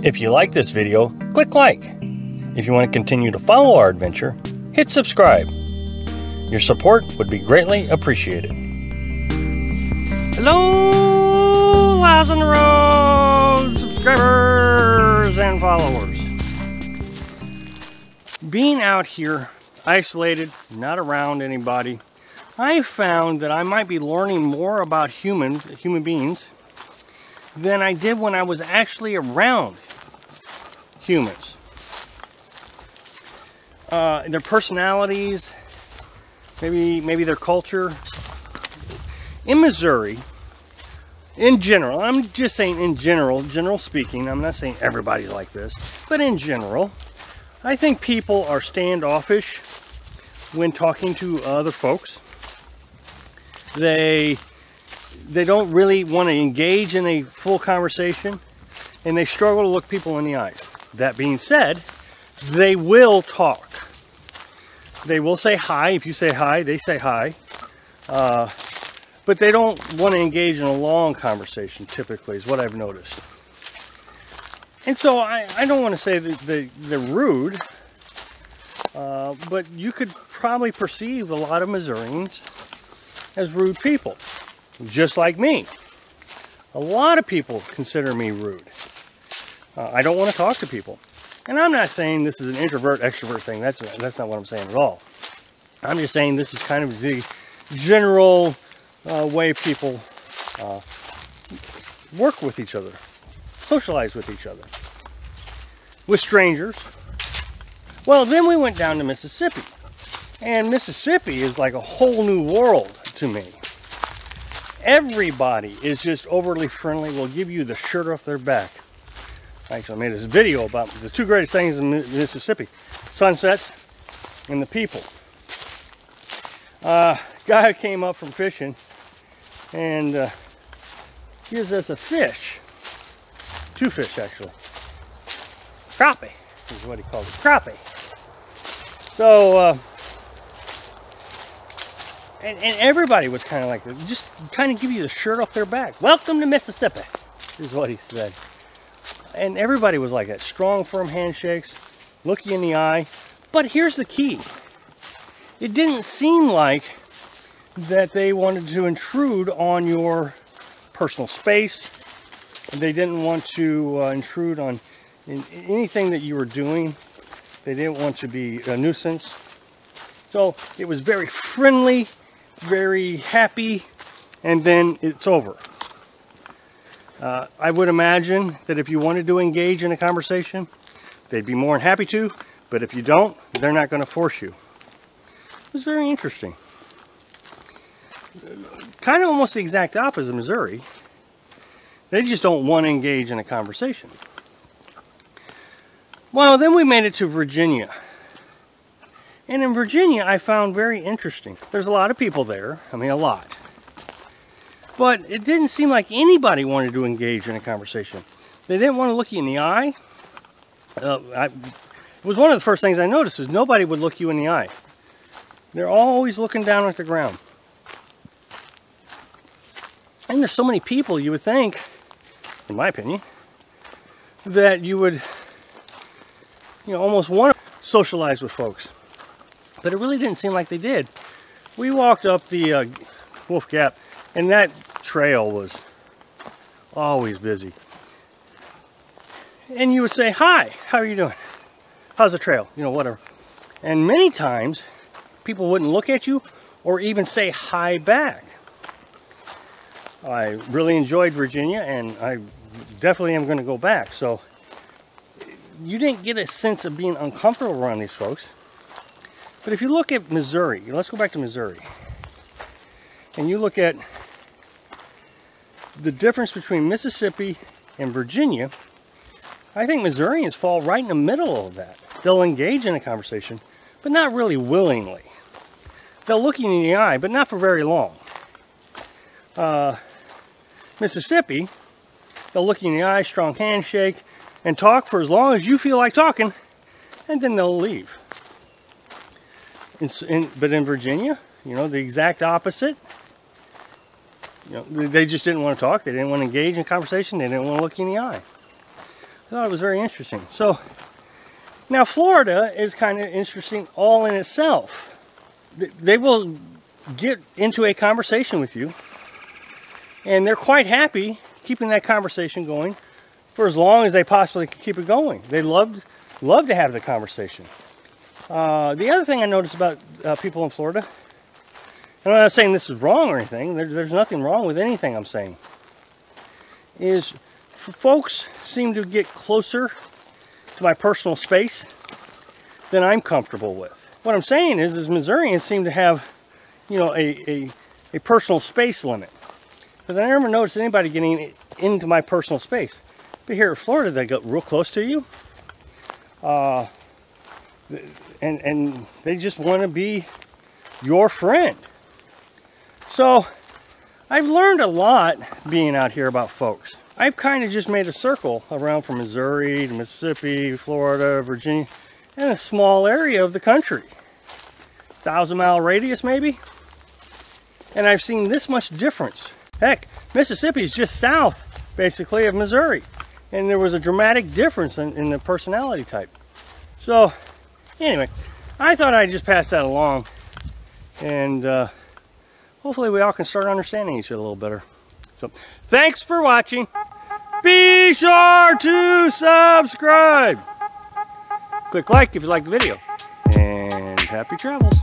If you like this video, click like. If you want to continue to follow our adventure, hit subscribe. Your support would be greatly appreciated. Hello, Lives on the Road subscribers and followers. Being out here, isolated, not around anybody, I found that I might be learning more about human beings, than I did when I was actually around humans. Their personalities, maybe their culture. In Missouri, in general, I'm just saying in general speaking, I'm not saying everybody's like this, but in general, I think people are standoffish when talking to other folks. They don't really want to engage in a full conversation, and they struggle to look people in the eyes. That being said, they will talk. They will say hi. If you say hi, they say hi. But they don't want to engage in a long conversation, typically, is what I've noticed. And so I don't want to say that they're rude, but you could probably perceive a lot of Missourians as rude people. Just like me. A lot of people consider me rude. I don't want to talk to people. And I'm not saying this is an introvert-extrovert thing. That's not what I'm saying at all. I'm just saying this is kind of the general way people work with each other, socialize with each other, with strangers. Well, then we went down to Mississippi. And Mississippi is like a whole new world to me. Everybody is just overly friendly, will give you the shirt off their back. Actually, I made this video about the two greatest things in Mississippi: sunsets and the people. Guy came up from fishing and gives us a fish. Two fish, actually. Crappie is what he called it. Crappie. So, and everybody was kind of like, just kind of give you the shirt off their back. Welcome to Mississippi, is what he said. And everybody was like that. Strong, firm handshakes, look you in the eye. But here's the key. It didn't seem like that they wanted to intrude on your personal space. They didn't want to intrude on anything that you were doing. They didn't want to be a nuisance. So it was very friendly, very happy, and then it's over. I would imagine that if you wanted to engage in a conversation, they'd be more than happy to, but if you don't, they're not going to force you. It was very interesting. Kind of almost the exact opposite of Missouri. They just don't want to engage in a conversation. Well, then we made it to Virginia. And in Virginia, I found very interesting. There's a lot of people there. I mean, a lot. But it didn't seem like anybody wanted to engage in a conversation. They didn't want to look you in the eye. It was one of the first things I noticed is nobody would look you in the eye. They're always looking down at the ground. And there's so many people, you would think, in my opinion, that you would, almost want to socialize with folks. But it really didn't seem like they did. We walked up the Wolf Gap, and that trail was always busy. And you would say, hi, how are you doing? How's the trail? Whatever. And many times, people wouldn't look at you or even say hi back. I really enjoyed Virginia, and I definitely am going to go back. So, you didn't get a sense of being uncomfortable around these folks. But if you look at Missouri, let's go back to Missouri, and you look at the difference between Mississippi and Virginia, I think Missourians fall right in the middle of that. They'll engage in a conversation, but not really willingly. They'll look you in the eye, but not for very long. Mississippi, they'll look you in the eye, strong handshake, and talk for as long as you feel like talking, and then they'll leave. But in Virginia, the exact opposite. They just didn't want to talk. They didn't want to engage in conversation. They didn't want to look you in the eye. thought it was very interesting. So now Florida is kind of interesting all in itself. They will get into a conversation with you, and they're quite happy keeping that conversation going for as long as they possibly can keep it going. They love to have the conversation. The other thing I noticed about people in Florida, and I'm not saying this is wrong or anything, there's nothing wrong with anything I'm saying, is folks seem to get closer to my personal space than I'm comfortable with. What I'm saying is Missourians seem to have, you know, a personal space limit. Because I never noticed anybody getting into my personal space. But here in Florida, they get real close to you. And they just want to be your friend. So I've learned a lot being out here about folks. I've kind of just made a circle around from Missouri to Mississippi, Florida, Virginia, and a small area of the country. 1,000-mile radius maybe. And I've seen this much difference. Heck, Mississippi is just south, basically, of Missouri. And there was a dramatic difference in the personality type. So, anyway, I thought I'd just pass that along. And hopefully we all can start understanding each other a little better. So, thanks for watching. Be sure to subscribe. Click like if you like the video. And happy travels.